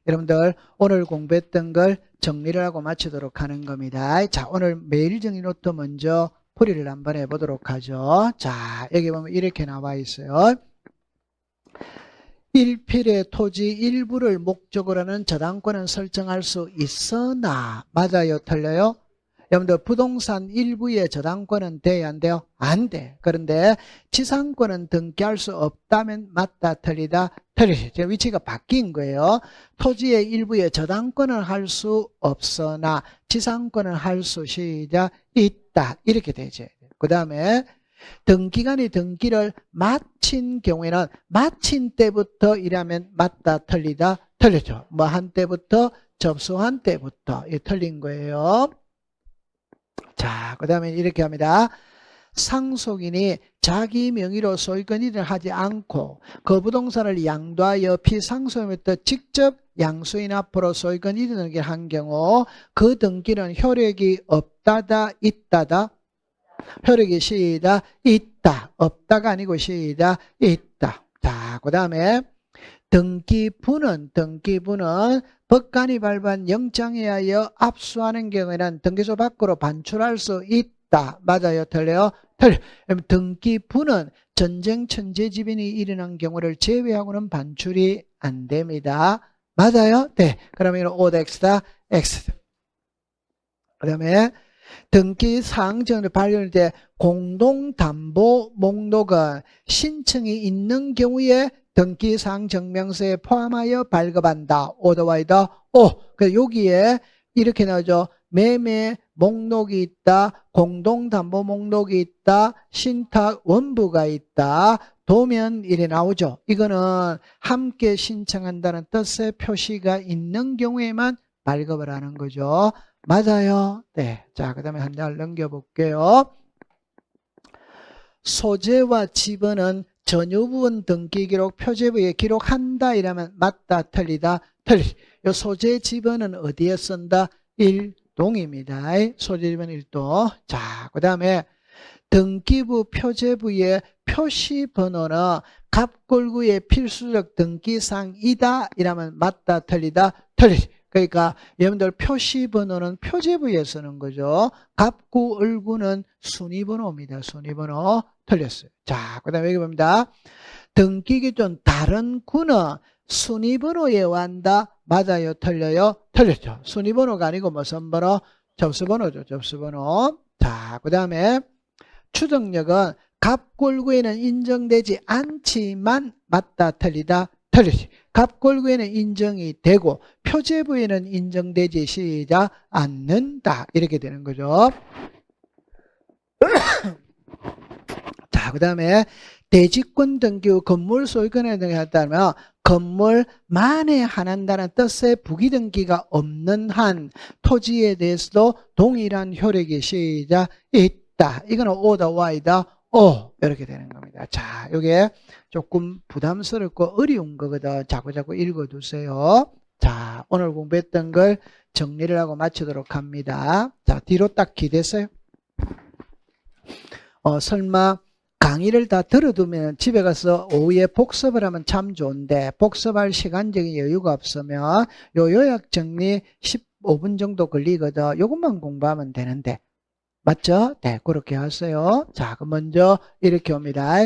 여러분들 오늘 공부했던 걸 정리를 하고 마치도록 하는 겁니다. 자, 오늘 매일 정리 노트 먼저 풀이를 한번 해보도록 하죠. 자, 여기 보면 이렇게 나와 있어요. 일필의 토지 일부를 목적으로 하는 저당권은 설정할 수 있으나, 맞아요, 틀려요? 여러분들 부동산 일부의 저당권은 돼야 안 돼요? 안 돼. 그런데 지상권은 등기할 수 없다면 맞다, 틀리다, 틀리죠. 지금 위치가 바뀐 거예요. 토지의 일부의 저당권은 할 수 없으나 지상권은 할 수 있다. 이렇게 되죠. 그 다음에 등기관이 등기를 마친 경우에는 마친 때부터 이라면 맞다, 틀리다, 틀리죠. 뭐 한 때부터, 접수한 때부터. 이 틀린 거예요. 자, 그 다음에 이렇게 합니다. 상속인이 자기 명의로 소유권 이전을 하지 않고 그 부동산을 양도하여 피상속인부터 직접 양수인 앞으로 소유권 이전을 한 경우 그 등기는 효력이 없다다, 있다다? 효력이 시다, 있다. 없다가 아니고 시다, 있다. 자, 그 다음에 등기부는 법관이 발부한 영장에 의하여 압수하는 경우에는 등기소 밖으로 반출할 수 있다. 맞아요, 틀려요? 틀려. 등기부는 전쟁 천재지변이 일어난 경우를 제외하고는 반출이 안 됩니다. 맞아요? 네. 그러면 O 대 X다, X. 그 다음에 등기 사항정을 발견할 때 공동담보 목록은 신청이 있는 경우에 등기사항 증명서에 포함하여 발급한다. 오더와이더 오. 그래서 여기에 이렇게 나오죠. 매매 목록이 있다. 공동담보 목록이 있다. 신탁 원부가 있다. 도면 이래 나오죠. 이거는 함께 신청한다는 뜻의 표시가 있는 경우에만 발급을 하는 거죠. 맞아요. 네. 자, 그 다음에 한 달 넘겨볼게요. 소재와 지번은 전유부분 등기기록 표제부에 기록한다 이러면 맞다, 틀리다, 틀리. 요 소재 지번은 어디에 쓴다? 일동입니다. 소재 지번 일동. 자, 그 다음에 등기부 표제부의 표시번호는 갑골구의 필수적 등기사항이다 이러면 맞다, 틀리다, 틀리. 그러니까 여러분들 표시번호는 표제부에 쓰는 거죠. 갑구, 을구는 순위번호입니다. 순위번호. 틀렸어요. 자, 그 다음에 여기 봅니다. 등기기준 다른 구는 순위번호에 완다. 맞아요, 틀려요? 틀렸죠. 순위번호가 아니고 무슨 번호? 접수번호죠. 접수번호. 자, 그 다음에 추정력은 갑골구에는 인정되지 않지만 맞다, 틀리다, 틀리지. 갑골구에는 인정이 되고 표제부에는 인정되지 시작 않는다. 이렇게 되는 거죠. 자, 그 다음에 대지권 등기 후 건물 소유권에 등기했다면 건물 만에 한한다는 뜻의 부기등기가 없는 한 토지에 대해서도 동일한 효력이 시작 있다. 이거는 O다, Y다, O. 이렇게 되는 겁니다. 자, 이게 조금 부담스럽고 어려운 거거든. 자꾸자꾸 읽어두세요. 자, 오늘 공부했던 걸 정리를 하고 마치도록 합니다. 자, 뒤로 딱 기댔어요. 설마 강의를 다 들어두면 집에 가서 오후에 복습을 하면 참 좋은데 복습할 시간적인 여유가 없으면 요 요약 정리 15분 정도 걸리거든. 요것만 공부하면 되는데 맞죠? 네, 그렇게 하세요. 자, 그럼 먼저 이렇게 옵니다.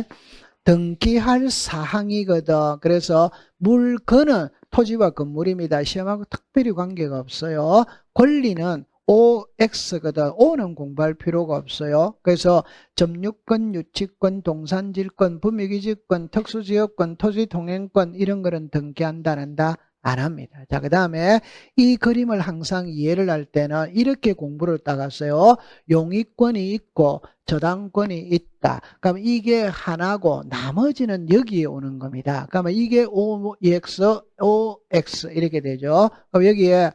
등기할 사항이거든. 그래서 물건은 토지와 건물입니다. 시험하고 특별히 관계가 없어요. 권리는 OX거든. O는 공부할 필요가 없어요. 그래서 점유권, 유치권, 동산질권, 부미기지권, 특수지역권, 토지통행권 이런 거는 등기한다, 안 한다? 안 합니다. 자, 그 다음에 이 그림을 항상 이해를 할 때는 이렇게 공부를 따갔어요. 용의권이 있고 저당권이 있다. 그럼 이게 하나고 나머지는 여기에 오는 겁니다. 그러면 이게 OX, OX 이렇게 되죠. 그럼 여기에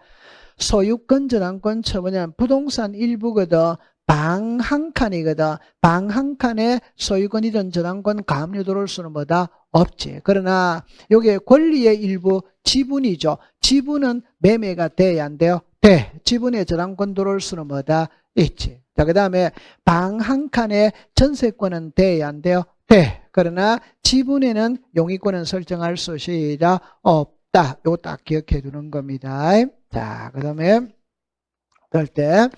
소유권, 저당권, 처분이란 부동산 일부거든. 방 한 칸이거든. 방 한 칸에 소유권이든 저당권 가압류 들어올 수는 뭐다? 없지. 그러나 여기에 권리의 일부 지분이죠. 지분은 매매가 돼야 안 돼요? 돼. 지분에 저당권 들어올 수는 뭐다? 있지. 자, 그 다음에 방 한 칸에 전세권은 돼야 안 돼요? 돼. 그러나 지분에는 용의권은 설정할 수 있다? 없다. 없다. 요거 딱 기억해 두는 겁니다. 자, 그 다음에 그럴 때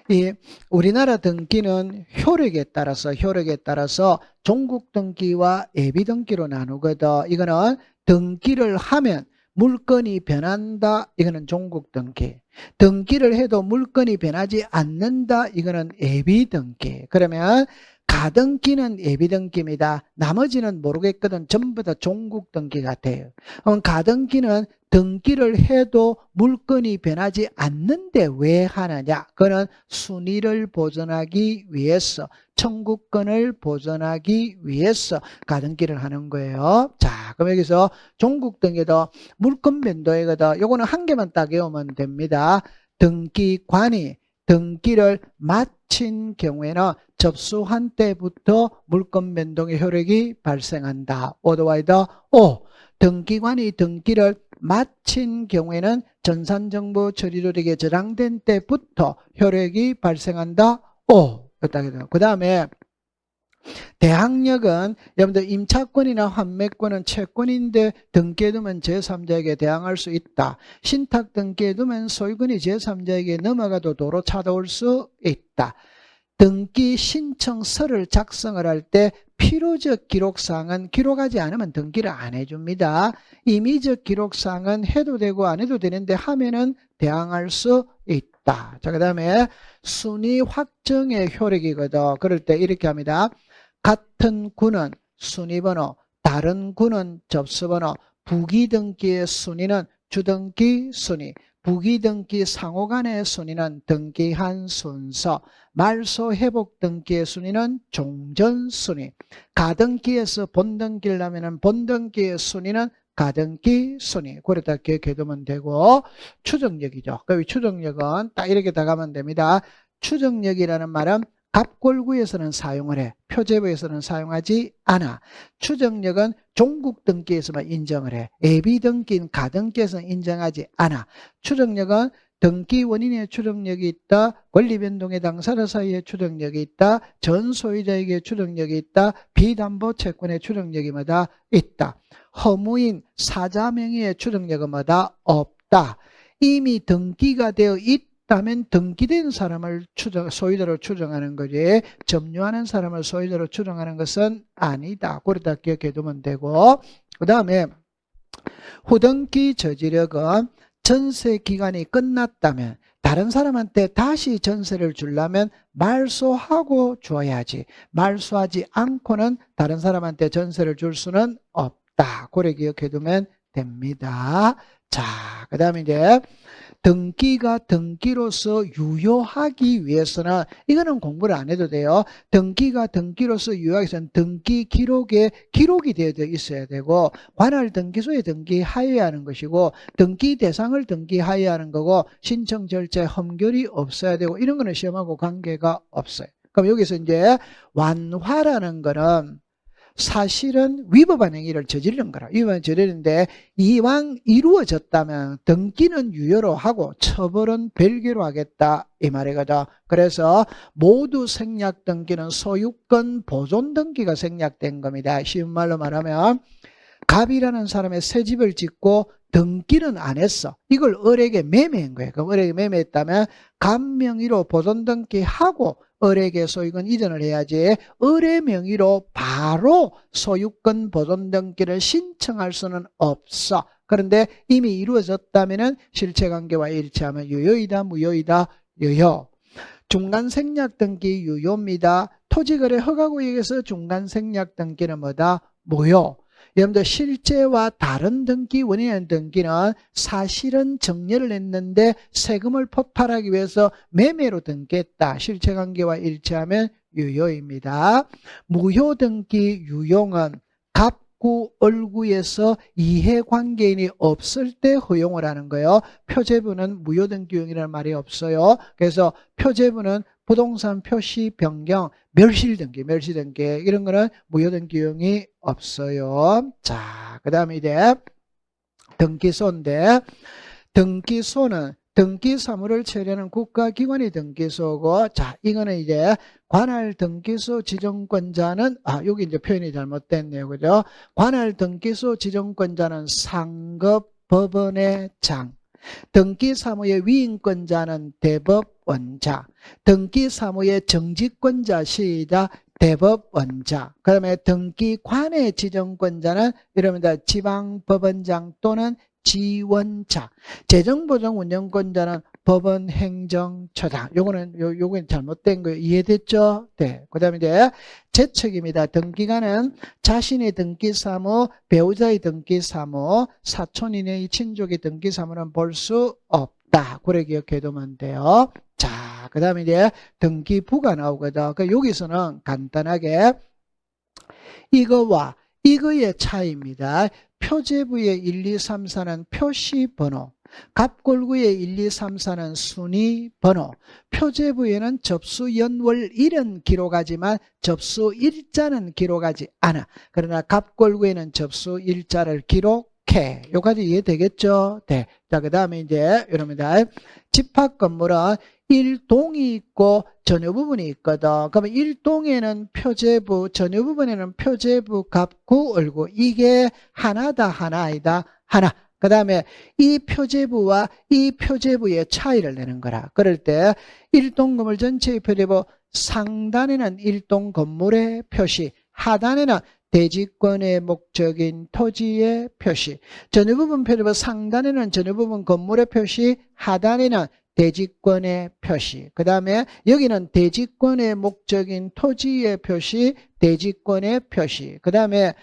이 우리나라 등기는 효력에 따라서 종국 등기와 예비 등기로 나누거든. 이거는 등기를 하면 물건이 변한다. 이거는 종국 등기. 등기를 해도 물건이 변하지 않는다. 이거는 예비 등기. 그러면 가등기는 예비 등기입니다. 나머지는 모르겠거든. 전부 다 종국 등기 같아요. 그럼 가등기는 등기를 해도 물건이 변하지 않는데 왜 하느냐? 그는 순위를 보존하기 위해서, 청구권을 보존하기 위해서 가등기를 하는 거예요. 자, 그럼 여기서 종국 등기도 물건 변동이거든. 요거는 한 개만 딱 외우면 됩니다. 등기관이 등기를 마친 경우에는 접수한 때부터 물건 변동의 효력이 발생한다. otherwise, 등기관이 등기를 마친 경우에는 전산정보 처리조력에 저장된 때부터 효력이 발생한다. 그 다음에 대항력은 여러분들 임차권이나 환매권은 채권인데 등기에 두면 제3자에게 대항할 수 있다. 신탁 등기에 두면 소유권이 제3자에게 넘어가도 도로 찾아올 수 있다. 등기 신청서를 작성을 할 때 필요적 기록사항은 기록하지 않으면 등기를 안 해줍니다. 임의적 기록사항은 해도 되고 안 해도 되는데 하면은 대항할 수 있다. 자, 그 다음에 순위 확정의 효력이거든. 그럴 때 이렇게 합니다. 같은 구는 순위번호, 다른 구는 접수번호, 부기등기의 순위는 주등기 순위, 부기등기 상호 간의 순위는 등기한 순서, 말소 회복 등기의 순위는 종전 순위, 가등기에서 본등기를 하면 본등기의 순위는 가등기 순위. 그렇다 기억해두면 되고, 추정력이죠. 그 추정력은 딱 이렇게 다 가면 됩니다. 추정력이라는 말은 갑골구에서는 사용을 해. 표제부에서는 사용하지 않아. 추정력은 종국 등기에서만 인정을 해. 예비 등기인 가등기에서는 인정하지 않아. 추정력은 등기 원인의 추정력이 있다. 권리변동의 당사자 사이의 추정력이 있다. 전 소유자에게 추정력이 있다. 비담보 채권의 추정력이 마다 있다. 허무인 사자 명의의 추정력은 마다 없다. 이미 등기가 되어 있다면 등기된 사람을 소유자로 추정하는 거지 점유하는 사람을 소유자로 추정하는 것은 아니다. 그러다 기억해 두면 되고, 그 다음에 후등기 저지력은 전세 기간이 끝났다면 다른 사람한테 다시 전세를 주려면 말소하고 줘야지. 말소하지 않고는 다른 사람한테 전세를 줄 수는 없다. 그래 기억해 두면 됩니다. 자, 그 다음에 이제 등기가 등기로서 유효하기 위해서는 이거는 공부를 안 해도 돼요. 등기가 등기로서 유효하기 위해서는 등기 기록에 기록이 되어 있어야 되고, 관할 등기소에 등기하여야 하는 것이고, 등기 대상을 등기하여야 하는 거고, 신청 절차에 험결이 없어야 되고, 이런 거는 시험하고 관계가 없어요. 그럼 여기서 이제 완화라는 거는 사실은 위법한 행위를 저지르는 거라. 위법한 저지르는데 이왕 이루어졌다면 등기는 유효로 하고 처벌은 별개로 하겠다 이 말이거든. 그래서 모두 생략 등기는 소유권 보존 등기가 생략된 겁니다. 쉬운 말로 말하면 갑이라는 사람의 새 집을 짓고 등기는 안 했어. 이걸 을에게 매매한 거예요. 그럼 을에게 매매했다면 갑 명의로 보존 등기하고 을에게 소유권 이전을 해야지 을의 명의로 바로 소유권 보존 등기를 신청할 수는 없어. 그런데 이미 이루어졌다면 실체관계와 일치하면 유효이다 무효이다 유효. 중간생략 등기 유효입니다. 토지거래 허가구역에서 중간생략 등기는 뭐다? 무효. 여러분들 실제와 다른 등기 원인의 등기는 사실은 정려를 했는데 세금을 포탈하기 위해서 매매로 등기했다. 실체관계와 일치하면 유효입니다. 무효 등기 유용은 갑구, 을구에서 이해관계인이 없을 때 허용을 하는 거예요. 표제부는 무효 등기 유용이라는 말이 없어요. 그래서 표제부는 부동산 표시 변경, 멸실등기 이런 거는 무효등기 유형이 없어요. 자, 그 다음에 이제 등기소인데 등기소는 등기사무를 처리하는 국가기관이 등기소고, 자, 이거는 이제 관할 등기소 지정권자는, 여기 이제 표현이 잘못됐네요. 그죠? 관할 등기소 지정권자는 상급 법원의 장. 등기 사무의 위임권자는 대법원자. 등기 사무의 정지권자 시이다 대법원자. 그다음에 등기관의 지정권자는 이럽니다. 지방법원장 또는 지원자. 재정보증운영권자는 법원행정처장. 요거는 잘못된 거예요. 이해됐죠? 네. 그다음에 이제 재책입니다. 등기관은 자신의 등기사무, 배우자의 등기사무, 사촌 이내의 친족의 등기사무는 볼 수 없다. 그래 기억해 두면 돼요. 자, 그다음에 이제 등기부가 나오거든. 여기서는 간단하게 이거와 이거의 차이입니다. 표제부의 1, 2, 3, 4는 표시번호, 갑골구의 1, 2, 3, 4는 순위번호, 표제부에는 접수연월일은 기록하지만 접수일자는 기록하지 않아. 그러나 갑골구에는 접수일자를 기록해. 여기까지 이해되겠죠? 네. 자, 그 다음에 이제 여러분들 집합건물은 1동이 있고 전유 부분이 있거든. 그러면 1동에는 표제부, 전유 부분에는 표제부 갑구 얼구. 이게 하나다, 하나 아니다, 하나. 그 다음에 이 표제부와 이 표제부의 차이를 내는 거라. 그럴 때 1동 건물 전체의 표제부, 상단에는 1동 건물의 표시, 하단에는 대지권의 목적인 토지의 표시. 전유 부분 표제부 상단에는 전유 부분 건물의 표시, 하단에는 대지권의 표시. 그 다음에 여기는 대지권의 목적인 토지의 표시, 대지권의 표시. 그 다음에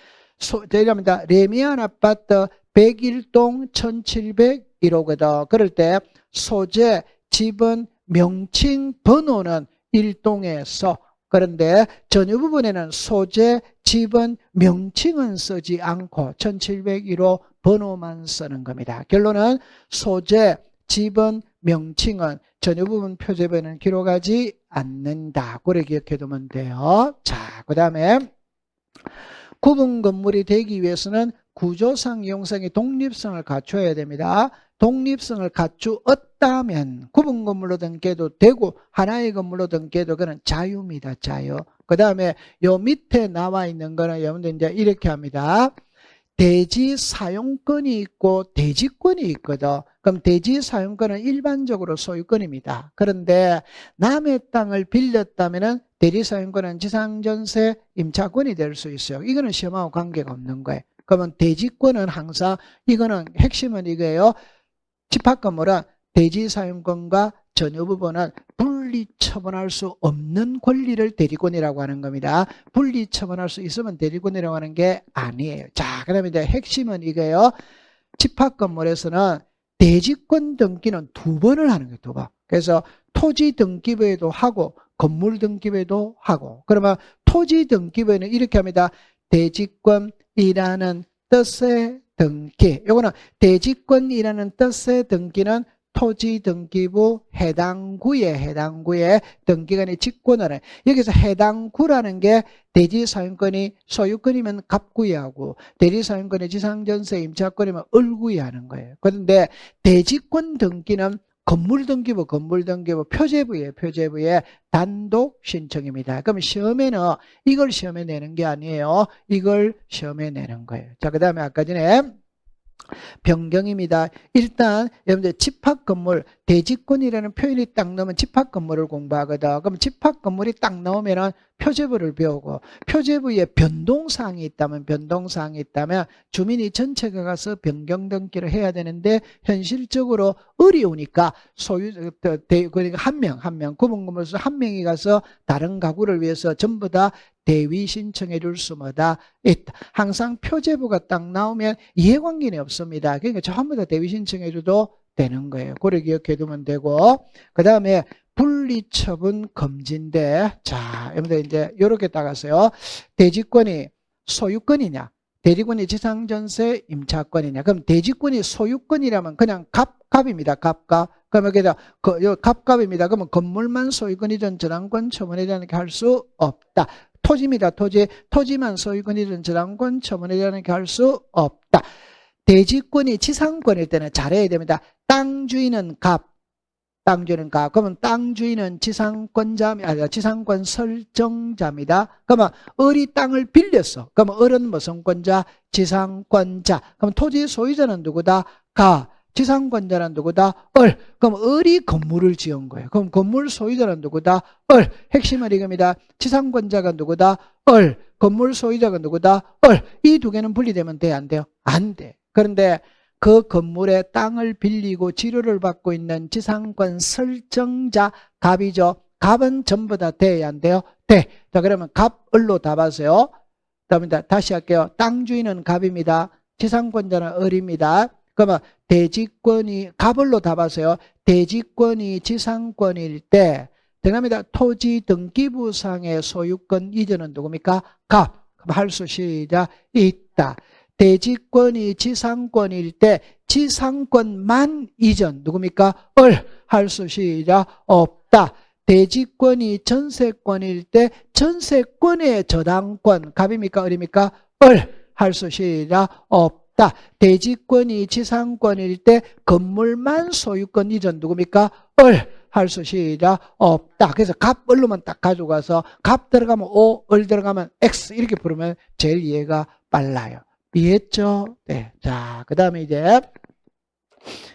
레미안 아파트 101동 1701호거든. 그럴 때 소재, 집은, 명칭, 번호는 1동에서, 그런데 전유 부분에는 소재, 집은, 명칭은 쓰지 않고 1701호 번호만 쓰는 겁니다. 결론은 소재, 집은, 명칭은 전유 부분 표제부에는 기록하지 않는다. 그래 기억해 두면 돼요. 자, 그 다음에 구분 건물이 되기 위해서는 구조상, 이용상의 독립성을 갖춰야 됩니다. 독립성을 갖추었다면 구분 건물로 등기해도 되고 하나의 건물로 등기해도 그는 자유입니다. 자유. 그 다음에 요 밑에 나와 있는 거는 여러분들 이제 이렇게 합니다. 대지 사용권이 있고 대지권이 있거든. 그럼 대지 사용권은 일반적으로 소유권입니다. 그런데 남의 땅을 빌렸다면은 대지 사용권은 지상전세 임차권이 될 수 있어요. 이거는 시험하고 관계가 없는 거예요. 그러면 대지권은 항상, 이거는 핵심은 이거예요. 집합건물은 대지 사용권과 전유 부분은 분리 처분할 수 없는 권리를 대리권이라고 하는 겁니다. 분리 처분할 수 있으면 대리권이라고 하는 게 아니에요. 자, 그다음에 이제 핵심은 이거예요. 집합건물에서는 대지권 등기는 2번을 하는 거예요. 2번. 그래서 토지 등기부에도 하고 건물 등기부에도 하고. 그러면 토지 등기부에는 이렇게 합니다. 대지권이라는 뜻의 등기. 요거는 대지권이라는 뜻의 등기는 토지 등기부 해당 구에 등기관이 직권을 해. 여기서 해당 구라는 게 대지 사용권이 소유권이면 갑구에 하고 대지 사용권이 지상전세 임차권이면 을구에 하는 거예요. 그런데 대지권 등기는 건물 등기부 표제부의 단독 신청입니다. 그럼 시험에는 이걸 시험에 내는 게 아니에요. 이걸 시험에 내는 거예요. 자, 그 다음에 아까 전에 변경입니다. 일단 여러분들 집합건물, 대지권이라는 표현이 딱 나오면 집합건물을 공부하거든. 그럼 집합건물이 딱 나오면은 표제부를 배우고, 표제부에 변동사항이 있다면 주민이 전체가 가서 변경 등기를 해야 되는데 현실적으로 어려우니까 그러니까 한 명 구분건물에서 한 명이 가서 다른 가구를 위해서 전부 다 대위 신청해 줄 수마다 있다. 항상 표제부가 딱 나오면 이해관계는 없습니다. 그러니까 전부 다 대위 신청해 줘도 되는 거예요. 그걸 기억해 두면 되고, 그 다음에 분리처분 금지인데, 자, 여러분들 이제 요렇게 따가서요. 대지권이 소유권이냐, 대리권이 지상전세 임차권이냐. 그럼 대지권이 소유권이라면 그냥 갑입니다. 갑. 그러면 갑입니다. 그러면 건물만 소유권이든 저당권 처분이라는 게 할 수 없다. 토지입니다. 토지만 소유권이든 저당권 처분이라는 게 할 수 없다. 대지권이 지상권일 때는 잘해야 됩니다. 땅 주인은 갑, 땅 주인은 갑. 그러면 땅 주인은 지상권 설정자입니다. 그러면 을이 땅을 빌렸어. 그러면 을은 무슨 권자? 지상권자. 그럼 토지 소유자는 누구다? 갑. 지상권자는 누구다? 을. 그럼 을이 건물을 지은 거예요. 그럼 건물 소유자는 누구다? 을. 핵심은 이겁니다. 지상권자가 누구다? 을. 건물 소유자가 누구다? 을. 이 두 개는 분리되면 돼? 안 돼요? 안 돼. 그런데 그 건물에 땅을 빌리고 지료를 받고 있는 지상권 설정자 갑이죠. 갑은 전부 다 돼야 안 돼요? 돼. 자, 그러면 갑, 을로 답하세요. 다시 할게요. 땅 주인은 갑입니다. 지상권자는 을입니다. 그러면 대지권이 갑을로 답하세요. 대지권이 지상권일 때 등합니다. 토지 등기부상의 소유권 이전은 누굽니까? 갑. 그럼 할 수 시작 있다. 대지권이 지상권일 때 지상권만 이전 누굽니까? 을. 할 수 시작 없다. 대지권이 전세권일 때 전세권의 저당권 갑입니까? 을입니까? 을. 할 수 시작 없다. 대지권이 지상권일 때 건물만 소유권 이전 누굽니까? 을. 할 수 시작 없다. 그래서 갑, 을로만 딱 가져가서 갑 들어가면 O, 을 들어가면 X 이렇게 부르면 제일 이해가 빨라요. 이해했죠? 네. 자, 그 다음에 이제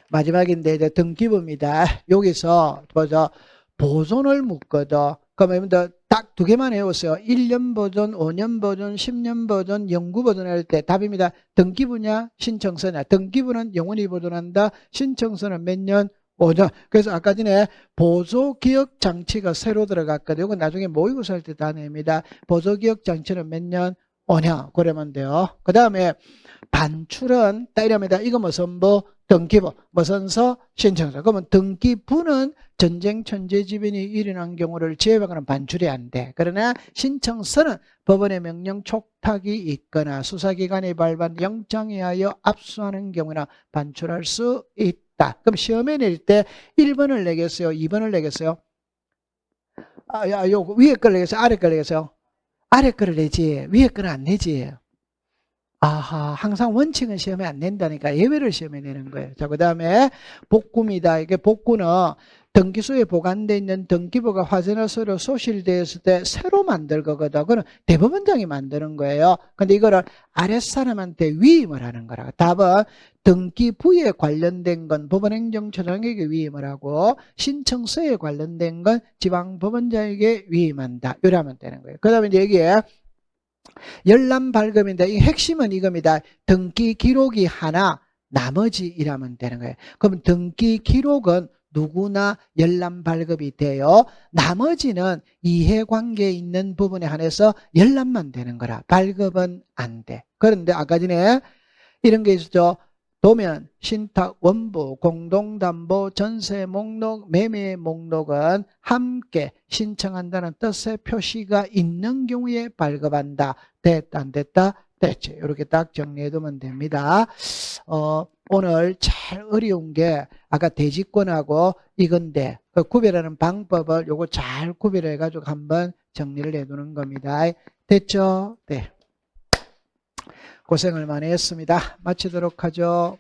마지막인데 이제 등기부입니다. 여기서 보죠. 보존을 묻거든. 그러면 딱 두 개만 해오세요. 1년 보존, 5년 보존, 10년 보존, 영구 보존할 때 답입니다. 등기부냐, 신청서냐. 등기부는 영원히 보존한다. 신청서는 몇 년? 5년. 그래서 아까 전에 보조기억장치가 새로 들어갔거든요. 이건 나중에 모의고사 할 때 다 냅니다. 보조기억장치는 몇 년? 5년. 그러면 돼요. 그 다음에 반출은 따이랍니다. 이거 무슨 부? 등기부. 무슨 서? 신청서. 그러면 등기부는 전쟁 천재지변이 일어난 경우를 제외하고는 반출이 안 돼. 그러나 신청서는 법원의 명령 촉탁이 있거나 수사기관이 발부한 영장에 의하여 압수하는 경우나 반출할 수 있다. 그럼 시험에 낼 때 1번을 내겠어요? 2번을 내겠어요? 요 위에 걸 내겠어요? 아래 걸 내겠어요? 아래 거를 내지 위에 거는 안 내지. 아하, 항상 원칙은 시험에 안 낸다니까 예외를 시험에 내는 거예요. 자, 그 다음에 복구입니다. 이게 복구는 등기소에 보관되어 있는 등기부가 화재나 서로 소실되었을 때 새로 만들 거거든. 그건 대법원장이 만드는 거예요. 근데 이거를 아랫사람한테 위임을 하는 거라. 답은 등기부에 관련된 건 법원행정처장에게 위임을 하고 신청서에 관련된 건 지방법원장에게 위임한다. 이러면 되는 거예요. 그 다음에 이제 여기에 열람 발급인데 이 핵심은 이겁니다. 등기 기록이 하나, 나머지 이라면 되는 거예요. 그럼 등기 기록은 누구나 열람 발급이 돼요. 나머지는 이해관계에 있는 부분에 한해서 열람만 되는 거라. 발급은 안 돼. 그런데 아까 전에 이런 게 있었죠. 도면, 신탁, 원부, 공동담보, 전세 목록, 매매 목록은 함께 신청한다는 뜻의 표시가 있는 경우에 발급한다. 됐다, 안 됐다? 됐지. 이렇게 딱 정리해두면 됩니다. 오늘 제일 어려운 게 아까 대지권하고 이건데 그 구별하는 방법을 요거 잘 구별해가지고 한번 정리를 해두는 겁니다. 됐죠? 네. 고생을 많이 했습니다. 마치도록 하죠.